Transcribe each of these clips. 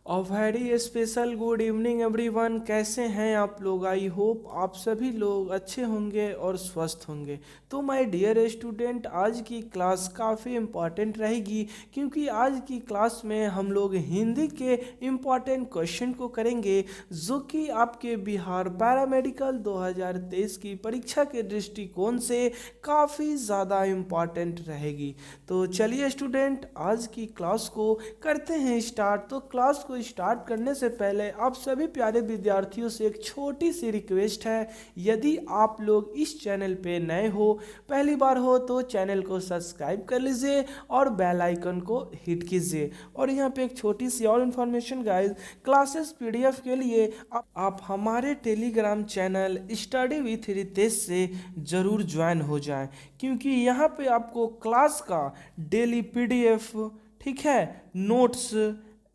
A very special good evening everyone. कैसे हैं आप लोग? आई होप आप सभी लोग अच्छे होंगे और स्वस्थ होंगे। तो माय डियर स्टूडेंट, आज की क्लास काफ़ी इम्पॉर्टेंट रहेगी क्योंकि आज की क्लास में हम लोग हिंदी के इम्पॉर्टेंट क्वेश्चन को करेंगे जो कि आपके बिहार पैरामेडिकल 2023 की परीक्षा के दृष्टिकोण से काफ़ी ज़्यादा इम्पॉर्टेंट रहेगी। तो चलिए स्टूडेंट, आज की क्लास को करते हैं स्टार्ट। तो क्लास को स्टार्ट करने से पहले आप सभी प्यारे विद्यार्थियों से एक छोटी सी रिक्वेस्ट है। यदि आप लोग इस चैनल पे नए हो, पहली बार हो, तो चैनल को सब्सक्राइब कर लीजिए और बेल आइकन को हिट कीजिए। और यहाँ पे एक छोटी सी और इन्फॉर्मेशन गाइस, क्लासेस पीडीएफ के लिए आप हमारे telegram channel study with Ritesh से ज़रूर ज्वाइन हो जाएं, क्योंकि यहाँ पे आपको क्लास का डेली पीडीएफ, ठीक है, नोट्स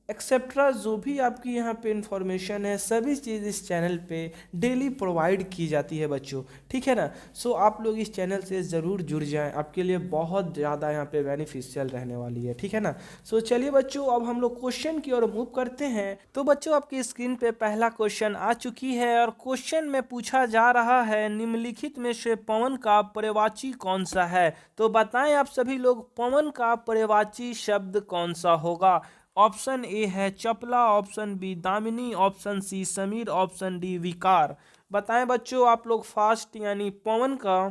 एक्सेट्रा जो भी आपकी यहाँ पे इंफॉर्मेशन है, सभी चीज़ इस चैनल पे डेली प्रोवाइड की जाती है बच्चों, ठीक है ना। सो आप लोग इस चैनल से ज़रूर जुड़ जाएं, आपके लिए बहुत ज़्यादा यहाँ पे बेनिफिशियल रहने वाली है, ठीक है ना। सो चलिए बच्चों, अब हम लोग क्वेश्चन की ओर मूव करते हैं। तो बच्चों, आपकी स्क्रीन पे पहला क्वेश्चन आ चुकी है और क्वेश्चन में पूछा जा रहा है, निम्नलिखित में से पवन का पर्यायवाची कौन सा है? तो बताएं आप सभी लोग, पवन का पर्यायवाची शब्द कौन सा होगा? ऑप्शन ए है चपला, ऑप्शन बी दामिनी, ऑप्शन सी समीर, ऑप्शन डी विकार। बताएं बच्चों आप लोग फास्ट, यानी पवन का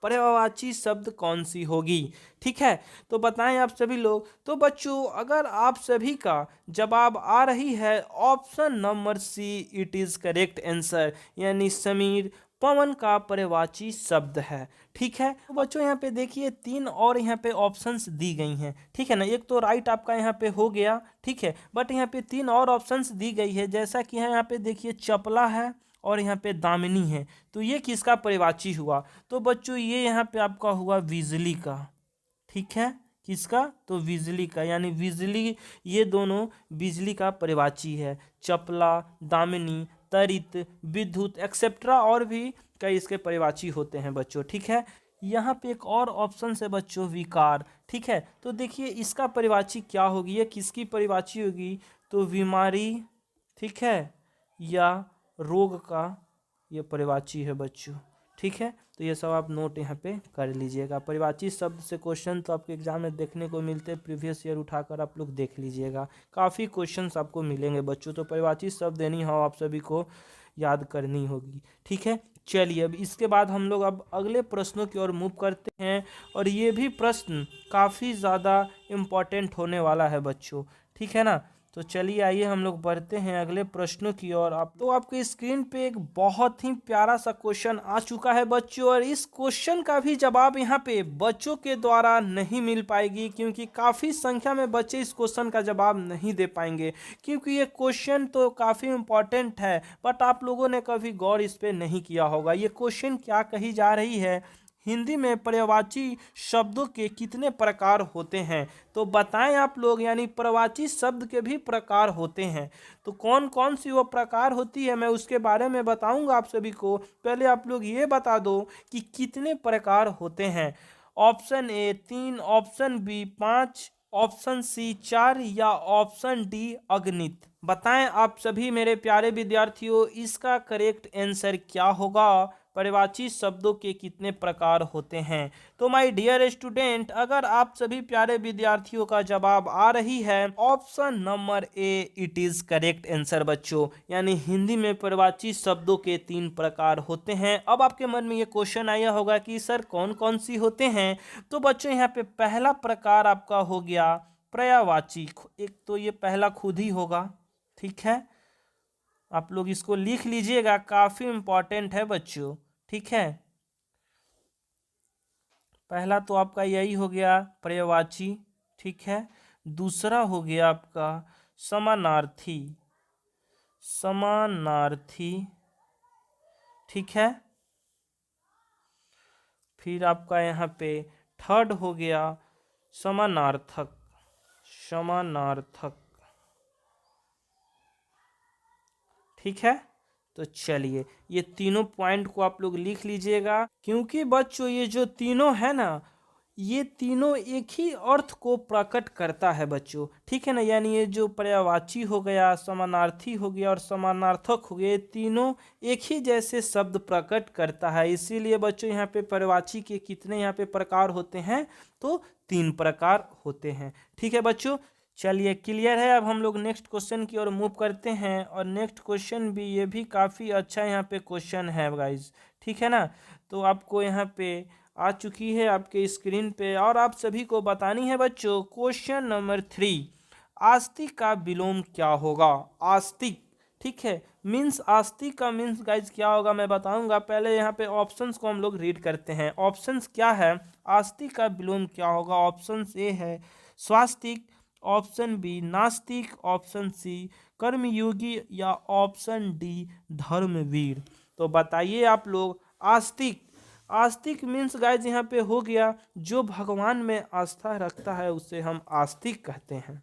पर्यायवाची शब्द कौन सी होगी? ठीक है, तो बताएं आप सभी लोग। तो बच्चों, अगर आप सभी का जवाब आ रही है option number C, it is correct answer, यानी समीर पवन का पर्यायवाची शब्द है। ठीक है, तो बच्चों यहाँ पे देखिए तीन और यहाँ पे ऑप्शंस दी गई हैं, ठीक है ना। एक तो राइट आपका यहाँ पे हो गया, ठीक है, बट यहाँ पे तीन और ऑप्शंस दी गई है, जैसा कि यहाँ पे देखिए चपला है और यहाँ पे दामिनी है। तो ये किसका पर्यायवाची हुआ? तो बच्चों ये यहाँ पे आपका हुआ बिजली का, ठीक है, किसका? तो बिजली का, यानी बिजली, ये दोनों बिजली का पर्यायवाची है। चपला, दामिनी, तरित, विद्युत एक्सेट्रा और भी कई इसके पर्यायवाची होते हैं बच्चों, ठीक है। यहाँ पे एक और ऑप्शन है बच्चों, विकार, ठीक है। तो देखिए इसका पर्यायवाची क्या होगी, ये किसकी पर्यायवाची होगी? तो बीमारी, ठीक है, या रोग का ये पर्यायवाची है बच्चों, ठीक है। तो ये सब आप नोट यहाँ पे कर लीजिएगा। पर्यायवाची शब्द से क्वेश्चन तो आपके एग्जाम में देखने को मिलते हैं, प्रीवियस ईयर उठाकर आप लोग देख लीजिएगा, काफ़ी क्वेश्चंस आपको मिलेंगे बच्चों। तो पर्यायवाची शब्द देनी हो आप सभी को याद करनी होगी, ठीक है। चलिए, अब इसके बाद हम लोग अब अगले प्रश्नों की ओर मूव करते हैं, और ये भी प्रश्न काफ़ी ज़्यादा इम्पोर्टेंट होने वाला है बच्चों, ठीक है ना। तो चलिए आइए हम लोग बढ़ते हैं अगले प्रश्नों की ओर। आप तो आपके स्क्रीन पे एक बहुत ही प्यारा सा क्वेश्चन आ चुका है बच्चों, और इस क्वेश्चन का भी जवाब यहाँ पे बच्चों के द्वारा नहीं मिल पाएगी, क्योंकि काफ़ी संख्या में बच्चे इस क्वेश्चन का जवाब नहीं दे पाएंगे, क्योंकि ये क्वेश्चन तो काफ़ी इम्पोर्टेंट है, बट आप लोगों ने कभी गौर इस पर नहीं किया होगा। ये क्वेश्चन क्या कही जा रही है, हिंदी में पर्यायवाची शब्दों के कितने प्रकार होते हैं? तो बताएं आप लोग, यानी पर्यायवाची शब्द के भी प्रकार होते हैं, तो कौन कौन सी वो प्रकार होती है मैं उसके बारे में बताऊंगा आप सभी को। पहले आप लोग ये बता दो कि कितने प्रकार होते हैं। Option A 3, option B 5, option C 4, या ऑप्शन डी अगणित। बताएं आप सभी मेरे प्यारे विद्यार्थियों, इसका करेक्ट आंसर क्या होगा? पर्यायवाची शब्दों के कितने प्रकार होते हैं? तो माय डियर स्टूडेंट, अगर आप सभी प्यारे विद्यार्थियों का जवाब आ रही है option number A, it is correct answer बच्चों, यानी हिंदी में पर्यायवाची शब्दों के 3 प्रकार होते हैं। अब आपके मन में ये क्वेश्चन आया होगा कि सर कौन कौन सी होते हैं? तो बच्चों यहाँ पे पहला प्रकार आपका हो गया पर्यायवाची, एक तो ये पहला खुद ही होगा, ठीक है, आप लोग इसको लिख लीजिएगा, काफी इंपॉर्टेंट है बच्चों, ठीक है। पहला तो आपका यही हो गया पर्यायवाची, ठीक है। दूसरा हो गया आपका समानार्थी, समानार्थी, ठीक है। फिर आपका यहाँ पे थर्ड हो गया समानार्थक, समानार्थक, ठीक है। तो चलिए ये तीनों पॉइंट को आप लोग लिख लीजिएगा, क्योंकि बच्चों ये जो तीनों है ना, ये तीनों एक ही अर्थ को प्रकट करता है बच्चों, ठीक है ना। यानी ये जो पर्यायवाची हो गया, समानार्थी हो गया और समानार्थक हो गया, ये तीनों एक ही जैसे शब्द प्रकट करता है। इसीलिए बच्चों यहाँ पे पर्यायवाची के कितने यहाँ पे प्रकार होते हैं, तो 3 प्रकार होते हैं, ठीक है बच्चों। चलिए क्लियर है। अब हम लोग नेक्स्ट क्वेश्चन की ओर मूव करते हैं, और नेक्स्ट क्वेश्चन भी ये भी काफ़ी अच्छा यहाँ पे क्वेश्चन है गाइज, ठीक है ना। तो आपको यहाँ पे आ चुकी है आपके स्क्रीन पे, और आप सभी को बतानी है बच्चों। क्वेश्चन नंबर 3, आस्तिक का विलोम क्या होगा। आस्तिक, ठीक है, मीन्स आस्तिक का मीन्स गाइज क्या होगा मैं बताऊंगा। पहले यहाँ पे ऑप्शंस को हम लोग रीड करते हैं। ऑप्शंस क्या है, आस्तिक का विलोम क्या होगा। ऑप्शंस ए है स्वास्तिक, ऑप्शन बी नास्तिक, ऑप्शन सी कर्मयोगी, या ऑप्शन डी धर्मवीर। तो बताइए आप लोग। आस्तिक, आस्तिक मीन्स गाइज यहाँ पे हो गया जो भगवान में आस्था रखता है उसे हम आस्तिक कहते हैं,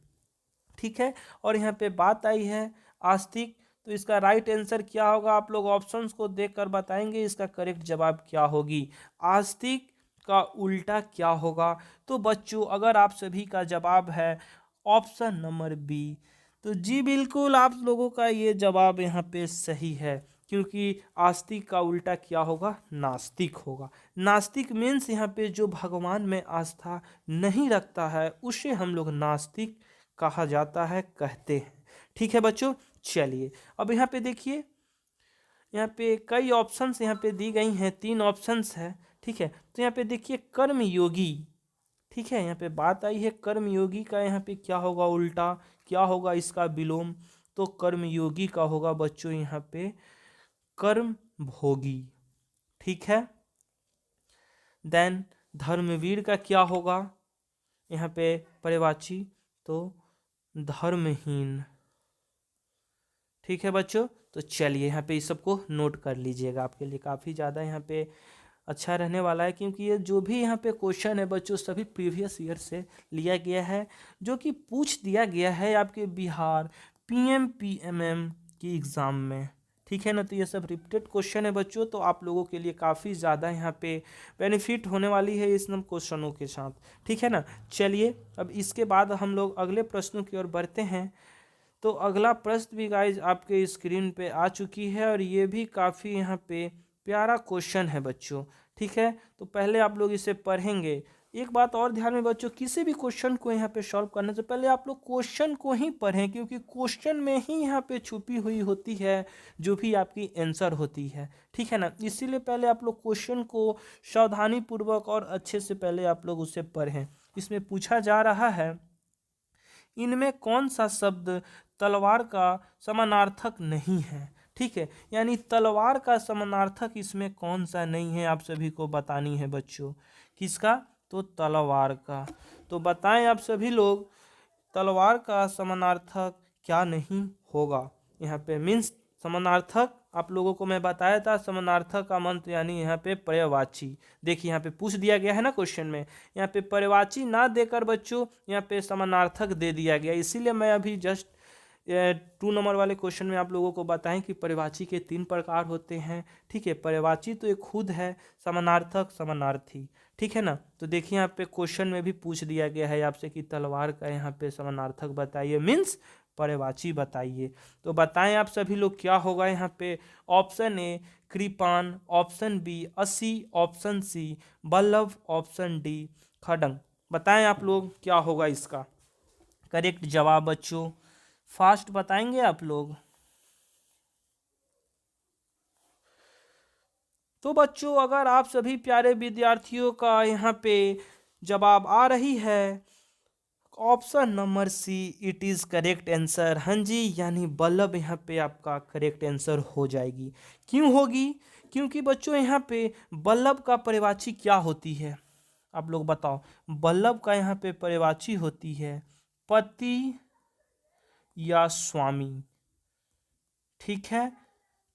ठीक है। और यहाँ पे बात आई है आस्तिक, तो इसका राइट आंसर क्या होगा आप लोग ऑप्शंस को देखकर बताएंगे इसका करेक्ट जवाब क्या होगी। आस्तिक का उल्टा क्या होगा। तो बच्चों अगर आप सभी का जवाब है ऑप्शन नंबर बी, तो जी बिल्कुल आप लोगों का ये जवाब यहाँ पे सही है, क्योंकि आस्तिक का उल्टा क्या होगा, नास्तिक होगा। नास्तिक मीन्स यहाँ पे जो भगवान में आस्था नहीं रखता है उसे हम लोग नास्तिक कहा जाता है, कहते हैं, ठीक है बच्चों। चलिए अब यहाँ पे देखिए, यहाँ पे कई ऑप्शंस यहाँ पे दी गई हैं, 3 ऑप्शंस है, ठीक है। तो यहाँ पे देखिए कर्मयोगी, ठीक है, यहाँ पे बात आई है कर्मयोगी का यहाँ पे क्या होगा उल्टा, क्या होगा इसका विलोम। तो कर्मयोगी का होगा बच्चों यहाँ पे कर्म भोगी, ठीक है। देन धर्मवीर का क्या होगा यहाँ पे पर्यायवाची, तो धर्महीन, ठीक है बच्चों। तो चलिए यहाँ पे इस सबको नोट कर लीजिएगा, आपके लिए काफ़ी ज़्यादा यहाँ पे अच्छा रहने वाला है, क्योंकि ये जो भी यहाँ पे क्वेश्चन है बच्चों सभी प्रीवियस ईयर से लिया गया है, जो कि पूछ दिया गया है आपके बिहार पीएम पीएमएम की एग्ज़ाम में, ठीक है ना। तो ये सब रिपीटेड क्वेश्चन है बच्चों, तो आप लोगों के लिए काफ़ी ज़्यादा यहाँ पे बेनिफिट होने वाली है इस क्वेश्चनों के साथ, ठीक है ना। चलिए अब इसके बाद हम लोग अगले प्रश्नों की ओर बढ़ते हैं। तो अगला प्रश्न भी गाइज आपके स्क्रीन पे आ चुकी है, और ये भी काफ़ी यहाँ पे प्यारा क्वेश्चन है बच्चों, ठीक है। तो पहले आप लोग इसे पढ़ेंगे। एक बात और ध्यान में बच्चों, किसी भी क्वेश्चन को यहाँ पे सॉल्व करने से पहले आप लोग क्वेश्चन को ही पढ़ें, क्योंकि क्वेश्चन में ही यहाँ पे छुपी हुई होती है जो भी आपकी आंसर होती है, ठीक है ना। इसीलिए पहले आप लोग क्वेश्चन को सावधानी पूर्वक और अच्छे से पहले आप लोग उसे पढ़ें। इसमें पूछा जा रहा है इनमें कौन सा शब्द तलवार का समानार्थक नहीं है, ठीक है। यानी तलवार का समानार्थक इसमें कौन सा नहीं है आप सभी को बतानी है बच्चों। किसका, तो तलवार का। तो बताएं आप सभी लोग तलवार का समानार्थक क्या नहीं होगा यहाँ पे। मीन्स समानार्थक आप लोगों को मैं बताया था, समानार्थक का मंत्र यानी यहाँ पे पर्यायवाची। देखिए यहाँ पे पूछ दिया गया है ना क्वेश्चन में, यहाँ पे पर्यायवाची ना देकर बच्चों यहाँ पे समानार्थक दे दिया गया। इसीलिए मैं अभी जस्ट 2 नंबर वाले क्वेश्चन में आप लोगों को बताएं कि पर्यायवाची के 3 प्रकार होते हैं, ठीक है। पर्यायवाची तो एक खुद है, समानार्थक समानार्थी, ठीक है ना। तो देखिए यहाँ पे क्वेश्चन में भी पूछ दिया गया है आपसे कि तलवार का यहाँ पे समानार्थक बताइए, मीन्स पर्यायवाची बताइए। तो बताएं आप सभी लोग क्या होगा यहाँ पे। ऑप्शन ए कृपान, ऑप्शन बी असी, ऑप्शन सी बल्लभ, ऑप्शन डी खड्ग। बताएं आप लोग क्या होगा इसका करेक्ट जवाब बच्चों, फास्ट बताएंगे आप लोग। तो बच्चों अगर आप सभी प्यारे विद्यार्थियों का यहाँ पे जवाब आ रही है option number C, it is correct answer. हाँ जी, यानी बल्लभ यहाँ पे आपका करेक्ट आंसर हो जाएगी। क्यों होगी, क्योंकि बच्चों यहाँ पे बल्लभ का पर्यायवाची क्या होती है आप लोग बताओ। बल्लभ का यहाँ पे पर्यायवाची होती है पति या स्वामी, ठीक है।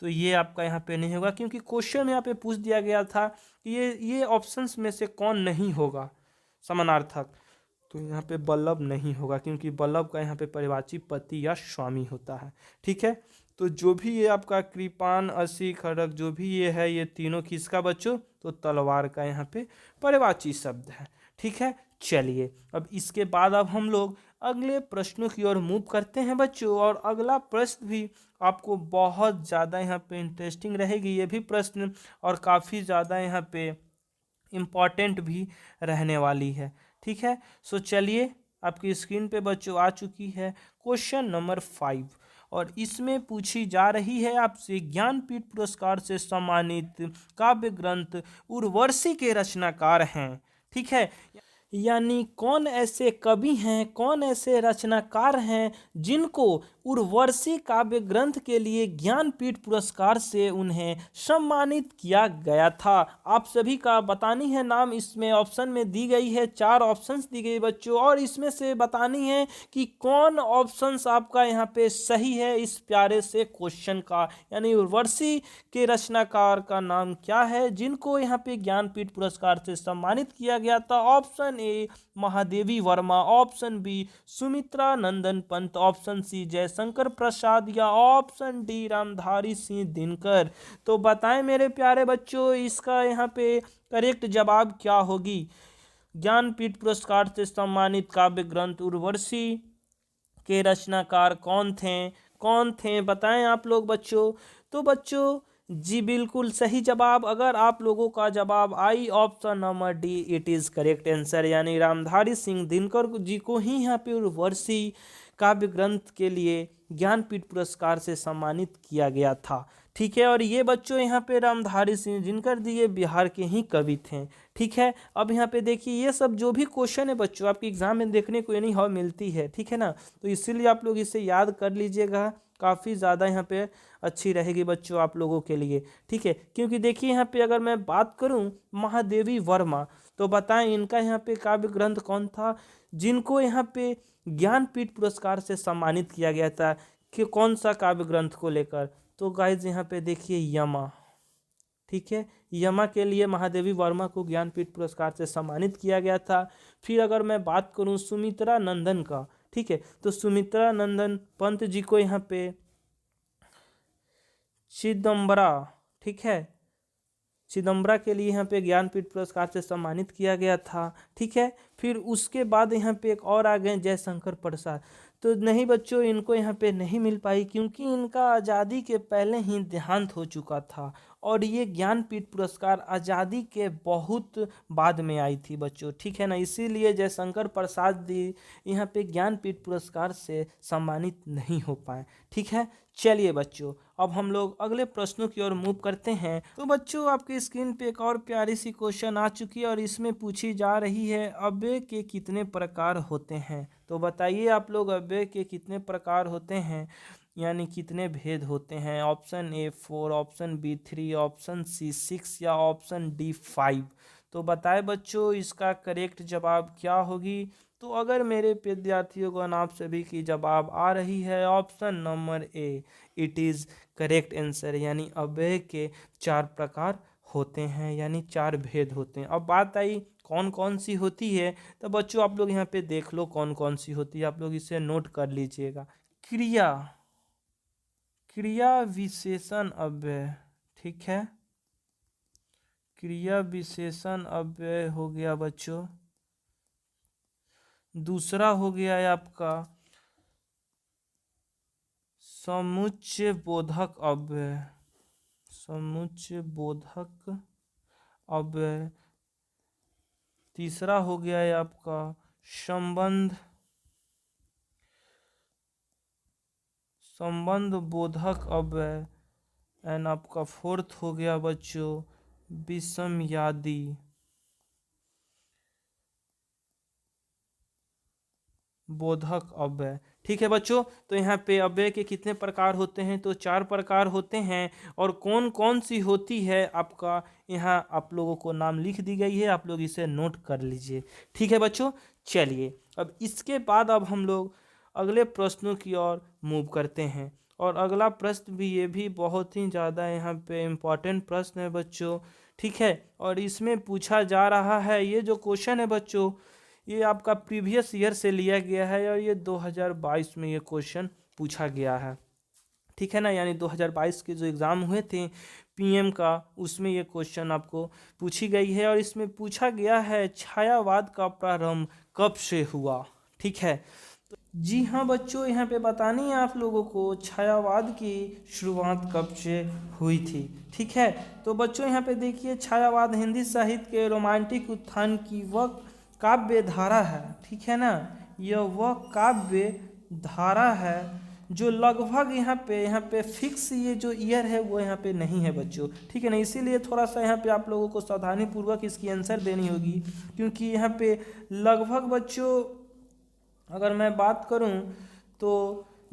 तो ये आपका यहाँ पे नहीं होगा, क्योंकि क्वेश्चन में यहाँ पे पूछ दिया गया था कि ये ऑप्शंस में से कौन नहीं होगा समानार्थक। तो यहाँ पे बल्लभ नहीं होगा, क्योंकि बल्लभ का यहाँ पे पर्यायवाची पति या स्वामी होता है, ठीक है। तो जो भी ये आपका कृपान, असी, खड्ग जो भी ये है, ये तीनों किसका बच्चों, तो तलवार का यहाँ पे पर्यायवाची शब्द है, ठीक है, चलिए अब इसके बाद अब हम लोग अगले प्रश्नों की ओर मूव करते हैं बच्चों। और अगला प्रश्न भी आपको बहुत ज़्यादा यहाँ पे इंटरेस्टिंग रहेगी ये भी प्रश्न, और काफ़ी ज़्यादा यहाँ पे इम्पॉर्टेंट भी रहने वाली है। ठीक है, सो चलिए आपकी स्क्रीन पे बच्चों आ चुकी है क्वेश्चन नंबर 5, और इसमें पूछी जा रही है आपसे ज्ञानपीठ पुरस्कार से सम्मानित काव्य ग्रंथ उर्वशी के रचनाकार हैं। ठीक है, यानी कौन ऐसे कवि हैं, कौन ऐसे रचनाकार हैं जिनको उर्वशी काव्य ग्रंथ के लिए ज्ञानपीठ पुरस्कार से उन्हें सम्मानित किया गया था। आप सभी का बतानी है नाम, इसमें ऑप्शन में दी गई है, 4 ऑप्शंस दी गई बच्चों, और इसमें से बतानी है कि कौन ऑप्शंस आपका यहाँ पे सही है इस प्यारे से क्वेश्चन का। यानी उर्वशी के रचनाकार का नाम क्या है जिनको यहाँ पे ज्ञानपीठ पुरस्कार से सम्मानित किया गया था। Option A Mahadevi Verma, option B Sumitra Nandan Pant, option C Jaishankar Prasad, या ऑप्शन डी रामधारी सिंह दिनकर। तो बताएं मेरे प्यारे बच्चों इसका यहाँ पे करेक्ट जवाब क्या होगी। ज्ञानपीठ पुरस्कार से सम्मानित काव्य ग्रंथ उर्वशी के रचनाकार कौन थे बताएं आप लोग बच्चों। तो बच्चों जी बिल्कुल सही जवाब, अगर आप लोगों का जवाब आई option number D, it is correct answer, यानी रामधारी सिंह दिनकर जी को ही यहाँ पे उर्वशी काव्य ग्रंथ के लिए ज्ञानपीठ पुरस्कार से सम्मानित किया गया था। ठीक है, और ये बच्चों यहाँ पे रामधारी सिंह दिनकर जी ये बिहार के ही कवि थे। ठीक है, अब यहाँ पे देखिए ये सब जो भी क्वेश्चन है बच्चों आपके एग्जाम में देखने को नहीं हाउ मिलती है। ठीक है ना, तो इसीलिए आप लोग इसे याद कर लीजिएगा, काफ़ी ज़्यादा यहाँ पे अच्छी रहेगी बच्चों आप लोगों के लिए। ठीक है, क्योंकि देखिए यहाँ पे अगर मैं बात करूँ महादेवी वर्मा, तो बताएं इनका यहाँ पे काव्य ग्रंथ कौन था जिनको यहाँ पे ज्ञानपीठ पुरस्कार से सम्मानित किया गया था, कि कौन सा काव्य ग्रंथ को लेकर। तो गाइज यहाँ पे देखिए यमा। ठीक है, यमा के लिए महादेवी वर्मा को ज्ञानपीठ पुरस्कार से सम्मानित किया गया था। फिर अगर मैं बात करूं सुमित्रा नंदन का, ठीक है, तो सुमित्रा नंदन पंत जी को यहाँ पे चिदम्बरा, ठीक है, चिदम्बरा के लिए यहाँ पे ज्ञानपीठ पुरस्कार से सम्मानित किया गया था। ठीक है, फिर उसके बाद यहाँ पे एक और आ गए जयशंकर प्रसाद, तो नहीं बच्चों इनको यहाँ पे नहीं मिल पाई क्योंकि इनका आज़ादी के पहले ही देहांत हो चुका था, और ये ज्ञानपीठ पुरस्कार आज़ादी के बहुत बाद में आई थी बच्चों। ठीक है ना, इसीलिए जयशंकर प्रसाद जी यहाँ पे ज्ञानपीठ पुरस्कार से सम्मानित नहीं हो पाए। ठीक है, चलिए बच्चों अब हम लोग अगले प्रश्नों की ओर मूव करते हैं। तो बच्चों आपकी स्क्रीन पे एक और प्यारी सी क्वेश्चन आ चुकी है, और इसमें पूछी जा रही है अव्यय के कितने प्रकार होते हैं। तो बताइए आप लोग अव्यय के कितने प्रकार होते हैं, यानी कितने भेद होते हैं। Option A 4, option B 3, option C 6, या ऑप्शन डी 5। तो बताएं बच्चों इसका करेक्ट जवाब क्या होगी। तो अगर मेरे विद्यार्थियों को आप सभी की जवाब आ रही है option number A, it is correct answer, यानी अव्यय के 4 प्रकार होते हैं, यानी 4 भेद होते हैं। अब बात आई कौन कौन सी होती है, तो बच्चों आप लोग यहाँ पे देख लो कौन कौन सी होती है, आप लोग इसे नोट कर लीजिएगा। क्रिया विशेषण अव्यय, ठीक है, क्रिया विशेषण अव्यय हो गया बच्चों। दूसरा हो गया है आपका समुच्चय बोधक अव्यय, समुच्चय बोधक अव्यय। तीसरा हो गया है आपका संबंध बोधक अव्यय, एंड आपका फोर्थ हो गया बच्चों विषमयादी बोधक अव्यय। ठीक है बच्चों, तो यहाँ पे अव्यय के कितने प्रकार होते हैं, तो 4 प्रकार होते हैं, और कौन कौन सी होती है आपका यहाँ आप लोगों को नाम लिख दी गई है, आप लोग इसे नोट कर लीजिए। ठीक है बच्चों, चलिए अब इसके बाद अब हम लोग अगले प्रश्नों की ओर मूव करते हैं, और अगला प्रश्न भी ये भी बहुत ही ज़्यादा यहाँ पे इम्पॉर्टेंट प्रश्न है बच्चों। ठीक है, और इसमें पूछा जा रहा है, ये जो क्वेश्चन है बच्चों ये आपका प्रीवियस ईयर से लिया गया है, और ये 2022 में ये क्वेश्चन पूछा गया है। ठीक है ना। यानी 2022 के जो एग्ज़ाम हुए थे पीएम का, उसमें ये क्वेश्चन आपको पूछी गई है और इसमें पूछा गया है छायावाद का प्रारंभ कब से हुआ। ठीक है, जी हाँ बच्चों, यहाँ पे बतानी है आप लोगों को छायावाद की शुरुआत कब से हुई थी। ठीक है, तो बच्चों यहाँ पे देखिए, छायावाद हिंदी साहित्य के रोमांटिक उत्थान की वह काव्य धारा है। ठीक है ना, यह वह काव्य धारा है जो लगभग यहाँ पे फिक्स ये जो ईयर है वो यहाँ पे नहीं है बच्चों। ठीक है ना, इसीलिए थोड़ा सा यहाँ पे आप लोगों को सावधानी पूर्वक इसकी आंसर देनी होगी, क्योंकि यहाँ पे लगभग बच्चों अगर मैं बात करूं तो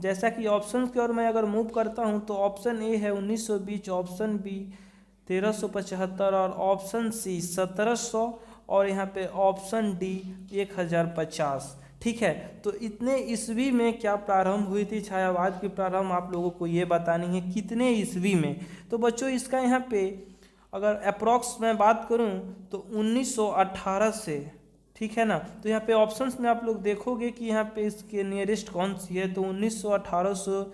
जैसा कि ऑप्शन की ओर मैं अगर मूव करता हूं तो ऑप्शन ए है 1920, ऑप्शन बी 1375 और ऑप्शन सी 1700 और यहाँ पे ऑप्शन डी 1050। ठीक है, तो इतने ईस्वी में क्या प्रारंभ हुई थी छायावाद की प्रारंभ, आप लोगों को ये बतानी है कितने ईस्वी में। तो बच्चों इसका यहाँ पे अगर अप्रॉक्स मैं बात करूं तो 1918 से। ठीक है ना, तो यहाँ पे ऑप्शंस में आप लोग देखोगे कि यहाँ पे इसके नियरेस्ट कौन सी है, तो 1918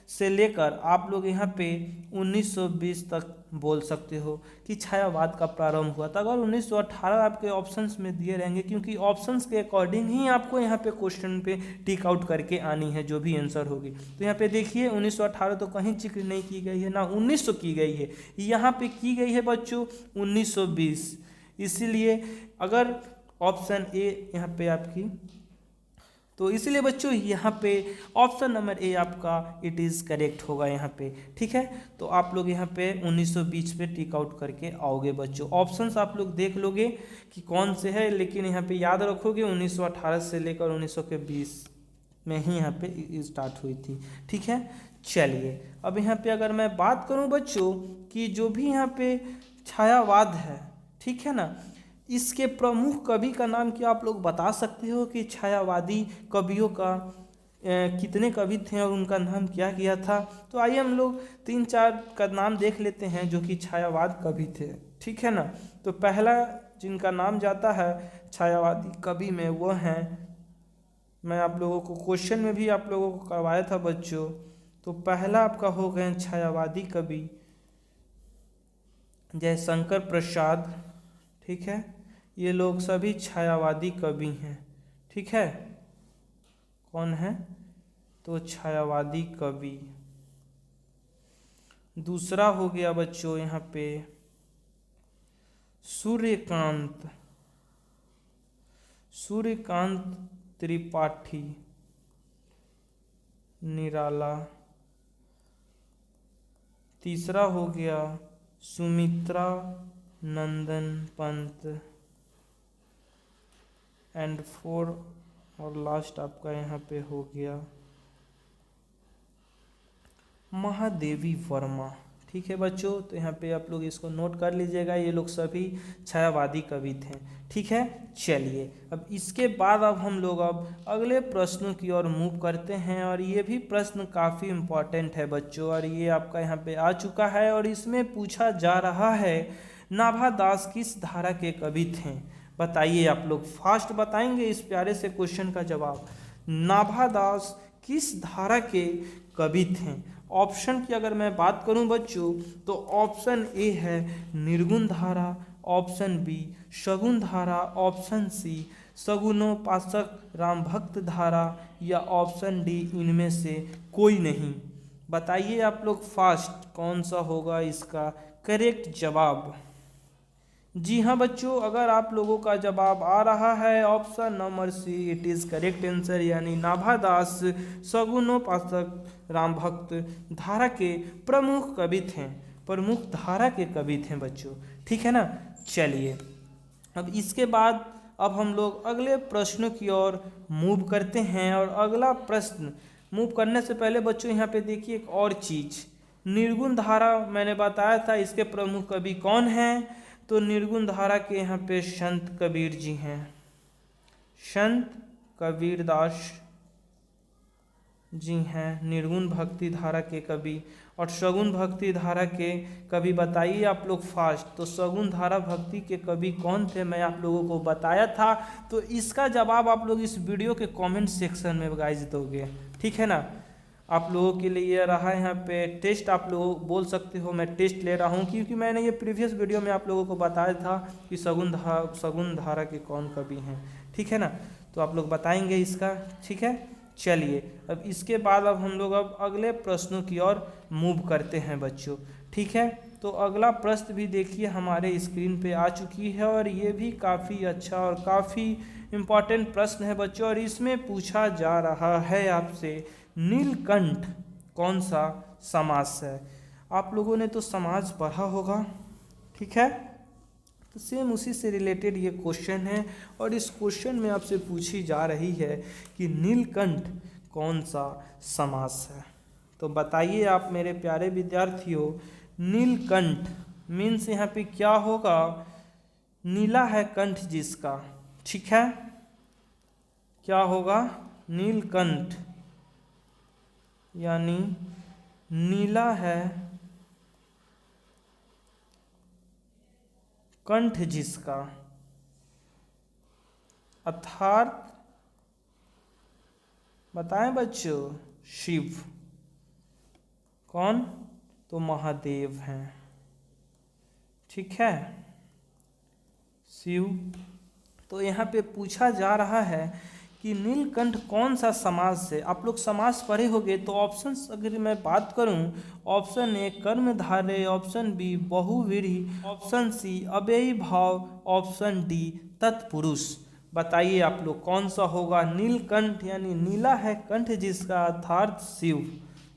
से लेकर आप लोग यहाँ पे 1920 तक बोल सकते हो कि छायावाद का प्रारंभ हुआ था। अगर 1918 आपके ऑप्शंस में दिए रहेंगे, क्योंकि ऑप्शंस के अकॉर्डिंग ही आपको यहाँ पे क्वेश्चन पे टिक आउट करके आनी है जो भी आंसर होगी। तो यहाँ पे देखिए 1918 तो कहीं जिक्र नहीं की गई है, ना 1900 की गई है, यहाँ पे की गई है बच्चों 1920। इसीलिए अगर ऑप्शन ए यहाँ पे आपकी, तो इसीलिए बच्चों यहाँ पे ऑप्शन नंबर ए आपका इट इज़ करेक्ट होगा यहाँ पे। ठीक है, तो आप लोग यहाँ पे 1920 पे टिक आउट करके आओगे बच्चों। ऑप्शंस आप लोग देख लोगे कि कौन से है, लेकिन यहाँ पे याद रखोगे 1918 से लेकर 1920 में ही यहाँ पे स्टार्ट हुई थी। ठीक है, चलिए अब यहाँ पे अगर मैं बात करूँ बच्चों कि जो भी यहाँ पे छायावाद है, ठीक है ना, इसके प्रमुख कवि का नाम क्या आप लोग बता सकते हो कि छायावादी कवियों का कितने कवि थे और उनका नाम क्या किया था। तो आइए हम लोग 3-4 का नाम देख लेते हैं जो कि छायावाद कवि थे। ठीक है ना, तो पहला जिनका नाम जाता है छायावादी कवि में वो हैं, मैं आप लोगों को क्वेश्चन में भी आप लोगों को करवाया था बच्चों। तो पहला आपका हो गए छायावादी कवि जयशंकर प्रसाद। ठीक है, ये लोग सभी छायावादी कवि हैं। ठीक है, कौन है, तो छायावादी कवि। दूसरा हो गया बच्चों यहाँ पे सूर्यकांत त्रिपाठी निराला। तीसरा हो गया सुमित्रा नंदन पंत। एंड 4 और लास्ट आपका यहाँ पे हो गया महादेवी वर्मा। ठीक है बच्चों, तो यहाँ पे आप लोग इसको नोट कर लीजिएगा, ये लोग सभी छायावादी कवि थे। ठीक है, चलिए अब इसके बाद अब हम लोग अब अगले प्रश्नों की ओर मूव करते हैं और ये भी प्रश्न काफ़ी इम्पोर्टेंट है बच्चों, और ये आपका यहाँ पे आ चुका है और इसमें पूछा जा रहा है नाभादास किस धारा के कवि थे। बताइए, आप लोग फास्ट बताएंगे इस प्यारे से क्वेश्चन का जवाब। नाभादास किस धारा के कवि थे। ऑप्शन की अगर मैं बात करूं बच्चों तो ऑप्शन ए है निर्गुण धारा, ऑप्शन बी शगुन धारा, ऑप्शन सी सगुनोपासक राम भक्त धारा, या ऑप्शन डी इनमें से कोई नहीं। बताइए आप लोग फास्ट कौन सा होगा इसका करेक्ट जवाब। जी हाँ बच्चों, अगर आप लोगों का जवाब आ रहा है option number C it is correct answer, यानी नाभादास सगुनोपासक राम भक्त धारा के प्रमुख कवि थे, प्रमुख धारा के कवि थे बच्चों। ठीक है ना, चलिए अब इसके बाद अब हम लोग अगले प्रश्नों की ओर मूव करते हैं। और अगला प्रश्न मूव करने से पहले बच्चों यहाँ पे देखिए एक और चीज़, निर्गुण धारा मैंने बताया था इसके प्रमुख कवि कौन हैं, तो निर्गुण धारा के यहाँ पे संत कबीर जी हैं, संत कबीरदास जी हैं निर्गुण भक्ति धारा के कवि। और सगुण भक्ति धारा के कवि बताइए आप लोग फास्ट, तो सगुण धारा भक्ति के कवि कौन थे मैं आप लोगों को बताया था, तो इसका जवाब आप लोग इस वीडियो के कमेंट सेक्शन में गाइस दोगे। ठीक है ना, आप लोगों के लिए ये रहा यहाँ पे टेस्ट, आप लोग बोल सकते हो मैं टेस्ट ले रहा हूँ, क्योंकि मैंने ये प्रीवियस वीडियो में आप लोगों को बताया था कि सगुन धारा के कौन कवि हैं, ठीक है ना। तो आप लोग बताएंगे इसका, ठीक है। चलिए अब इसके बाद अब हम लोग अब अगले प्रश्नों की ओर मूव करते हैं बच्चों, ठीक है। तो अगला प्रश्न भी देखिए हमारे स्क्रीन पे आ चुकी है, और ये भी काफ़ी अच्छा और काफ़ी इम्पॉर्टेंट प्रश्न है बच्चों। और इसमें पूछा जा रहा है आपसे, नीलकंठ कौन सा समास है। आप लोगों ने तो समाज पढ़ा होगा, ठीक है। तो सेम उसी से रिलेटेड ये क्वेश्चन है, और इस क्वेश्चन में आपसे पूछी जा रही है कि नीलकंठ कौन सा समास है। तो बताइए आप मेरे प्यारे विद्यार्थियों, नीलकंठ मीन्स यहाँ पे क्या होगा, नीला है कंठ जिसका, ठीक है। क्या होगा, नीलकंठ यानी नीला है कंठ जिसका, अर्थात बताएं बच्चों, शिव। कौन, तो महादेव हैं, ठीक है, शिव। तो यहाँ पे पूछा जा रहा है कि नीलकंठ कौन सा समास है। आप लोग समास पढ़े होंगे, तो ऑप्शंस अगर मैं बात करूं, ऑप्शन ए कर्मधारय, ऑप्शन बी बहुव्रीहि, ऑप्शन सी अव्ययी भाव, ऑप्शन डी तत्पुरुष। बताइए आप लोग कौन सा होगा। नीलकंठ यानी नीला है कंठ जिसका, अर्थात शिव,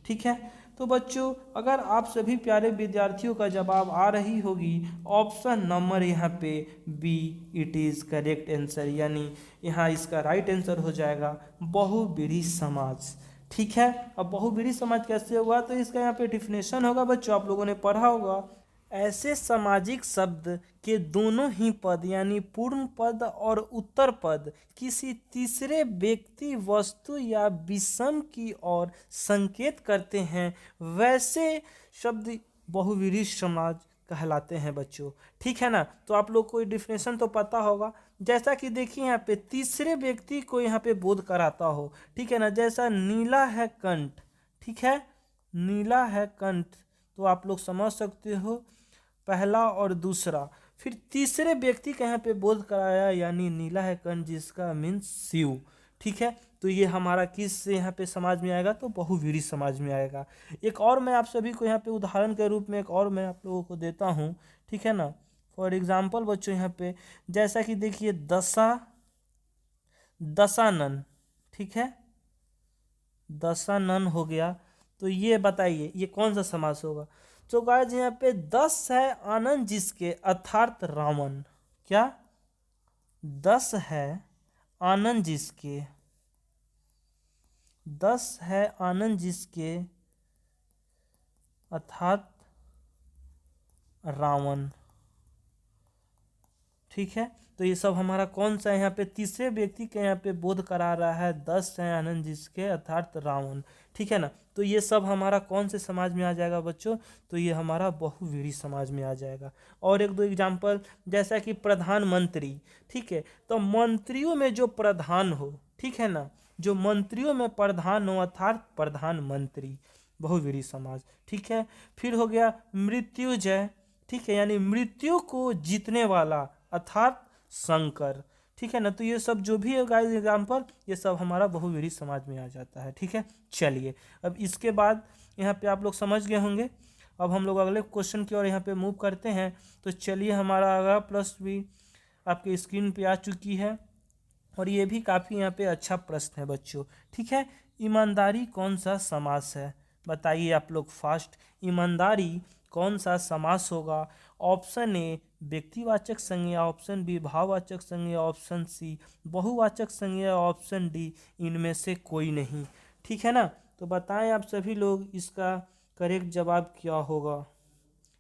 ठीक है। तो बच्चों अगर आप सभी प्यारे विद्यार्थियों का जवाब आ रही होगी, ऑप्शन नंबर यहाँ पे B it is correct answer, यानी यहाँ इसका राइट आंसर हो जाएगा बहुव्रीहि समाज, ठीक है। अब बहुव्रीहि समाज कैसे होगा, तो इसका यहाँ पे डिफिनेशन होगा बच्चों, आप लोगों ने पढ़ा होगा। ऐसे सामाजिक शब्द के दोनों ही पद यानी पूर्ण पद और उत्तर पद किसी तीसरे व्यक्ति, वस्तु या विषम की ओर संकेत करते हैं, वैसे शब्द बहुव्रीहि समाज कहलाते हैं बच्चों, ठीक है ना। तो आप लोग को डिफिनेशन तो पता होगा, जैसा कि देखिए यहाँ पे तीसरे व्यक्ति को यहाँ पे बोध कराता हो, ठीक है ना। जैसा नीला है कंठ, ठीक है, नीला है कंठ, तो आप लोग समझ सकते हो पहला और दूसरा, फिर तीसरे व्यक्ति का यहाँ पे बोध कराया, यानी नीला है कंठ जिसका मीन्स शिव, ठीक है। तो ये हमारा किस से यहाँ पे समाज में आएगा, तो बहुव्रीहि समाज में आएगा। एक और मैं आप सभी को यहाँ पे उदाहरण के रूप में एक और मैं आप लोगों को देता हूँ, ठीक है ना। फॉर एग्जाम्पल बच्चों यहाँ पे जैसा कि देखिए दशानन, ठीक है, दशानन हो गया। तो ये बताइए ये कौन सा समास होगा। तो गाइस यहाँ पे 10 है आनंद जिसके, अर्थात रावण। क्या, 10 है आनंद जिसके, 10 है आनंद जिसके, अर्थात रावण, ठीक है। तो ये सब हमारा कौन सा यहाँ पे तीसरे व्यक्ति के यहाँ पे बोध करा रहा है, 10 है आनंद जिसके, अर्थात रावण, ठीक है ना। तो ये सब हमारा कौन से समाज में आ जाएगा बच्चों, तो ये हमारा बहुव्रीहि समाज में आ जाएगा। और एक दो एग्जाम्पल, जैसा कि प्रधानमंत्री, ठीक है, तो मंत्रियों में जो प्रधान हो, ठीक है ना, जो मंत्रियों में प्रधान हो, अर्थात प्रधानमंत्री, बहुव्रीहि समाज, ठीक है। फिर हो गया मृत्युंजय, ठीक है, यानी मृत्यु को जीतने वाला, अर्थात शंकर, ठीक है ना। तो ये सब जो भी है गाइस एग्जाम्पल, ये सब हमारा बहुव्रीहि समाज में आ जाता है, ठीक है। चलिए अब इसके बाद यहाँ पे आप लोग समझ गए होंगे। अब हम लोग अगले क्वेश्चन की ओर यहाँ पे मूव करते हैं। तो चलिए हमारा अगला प्रश्न भी आपके स्क्रीन पे आ चुकी है, और ये भी काफ़ी यहाँ पे अच्छा प्रश्न है बच्चों, ठीक है। ईमानदारी कौन सा समास है, बताइए आप लोग फास्ट। ईमानदारी कौन सा समास होगा। ऑप्शन ए व्यक्तिवाचक संज्ञा, ऑप्शन बी भाववाचक संज्ञा, ऑप्शन सी बहुवाचक संज्ञा, ऑप्शन डी इनमें से कोई नहीं, ठीक है ना। तो बताएं आप सभी लोग इसका करेक्ट जवाब क्या होगा।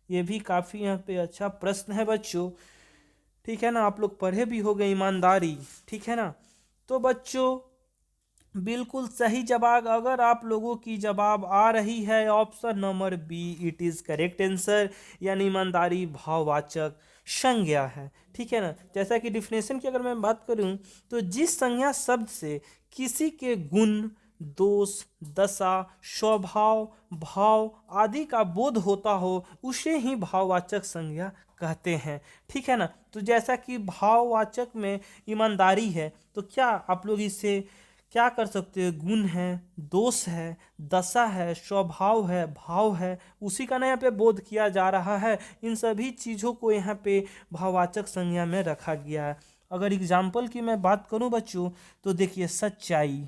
ये भी काफ़ी यहाँ पे अच्छा प्रश्न है बच्चों, ठीक है ना। आप लोग पढ़े भी हो गए ईमानदारी, ठीक है ना। तो बच्चों बिल्कुल सही जवाब, अगर आप लोगों की जवाब आ रही है option number B it is correct answer, यानी ईमानदारी भाववाचक संज्ञा है, ठीक है ना। जैसा कि डिफिनेशन की अगर मैं बात करूं, तो जिस संज्ञा शब्द से किसी के गुण, दोष, दशा, स्वभाव, भाव आदि का बोध होता हो उसे ही भाववाचक संज्ञा कहते हैं। ठीक है ना। तो जैसा कि भाववाचक में ईमानदारी है, तो क्या आप लोग इससे क्या कर सकते हो, गुण है, दोष है, दशा है, स्वभाव है, भाव है, उसी का ना यहाँ पे बोध किया जा रहा है। इन सभी चीज़ों को यहाँ पे भाववाचक संज्ञा में रखा गया है। अगर एग्जाम्पल की मैं बात करूं बच्चों, तो देखिए सच्चाई,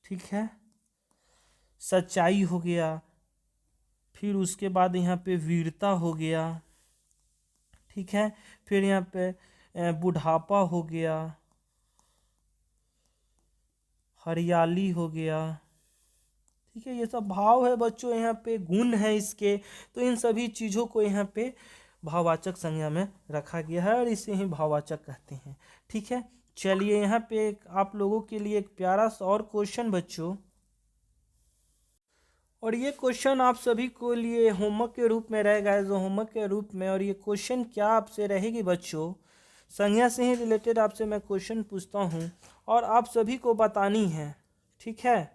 ठीक है, सच्चाई हो गया, फिर उसके बाद यहाँ पे वीरता हो गया, ठीक है, फिर यहाँ पे बुढ़ापा हो गया, हरियाली हो गया, ठीक है, ये सब भाव है बच्चों, यहाँ पे गुण है इसके। तो इन सभी चीज़ों को यहाँ पे भाववाचक संज्ञा में रखा गया है और इसे ही भाववाचक कहते हैं। ठीक है, चलिए यहाँ पे आप लोगों के लिए एक प्यारा सा और क्वेश्चन बच्चों, और ये क्वेश्चन आप सभी को लिए होमवर्क के रूप में रहेगा, एज होमवर्क के रूप में। और ये क्वेश्चन क्या आपसे रहेगी बच्चों, संज्ञा से ही रिलेटेड आपसे मैं क्वेश्चन पूछता हूँ और आप सभी को बतानी है। ठीक है,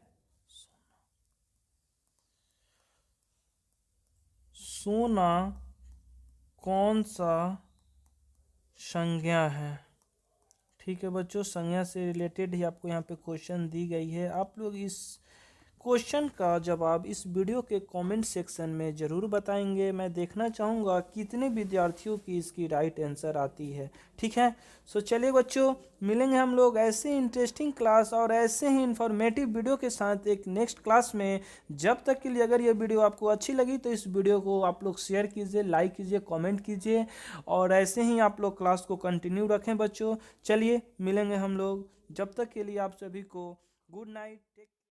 सोना कौन सा संज्ञा है। ठीक है बच्चों, संज्ञा से रिलेटेड ही आपको यहाँ पे क्वेश्चन दी गई है। आप लोग इस क्वेश्चन का जवाब इस वीडियो के कमेंट सेक्शन में ज़रूर बताएंगे। मैं देखना चाहूँगा कितने विद्यार्थियों की इसकी राइट आंसर आती है। ठीक है, सो चलिए बच्चों, मिलेंगे हम लोग ऐसे इंटरेस्टिंग क्लास और ऐसे ही इंफॉर्मेटिव वीडियो के साथ एक नेक्स्ट क्लास में। जब तक के लिए अगर ये वीडियो आपको अच्छी लगी तो इस वीडियो को आप लोग शेयर कीजिए, लाइक कीजिए, कमेंट कीजिए और ऐसे ही आप लोग क्लास को कंटिन्यू रखें बच्चों। चलिए मिलेंगे हम लोग, जब तक के लिए आप सभी को गुड नाइट।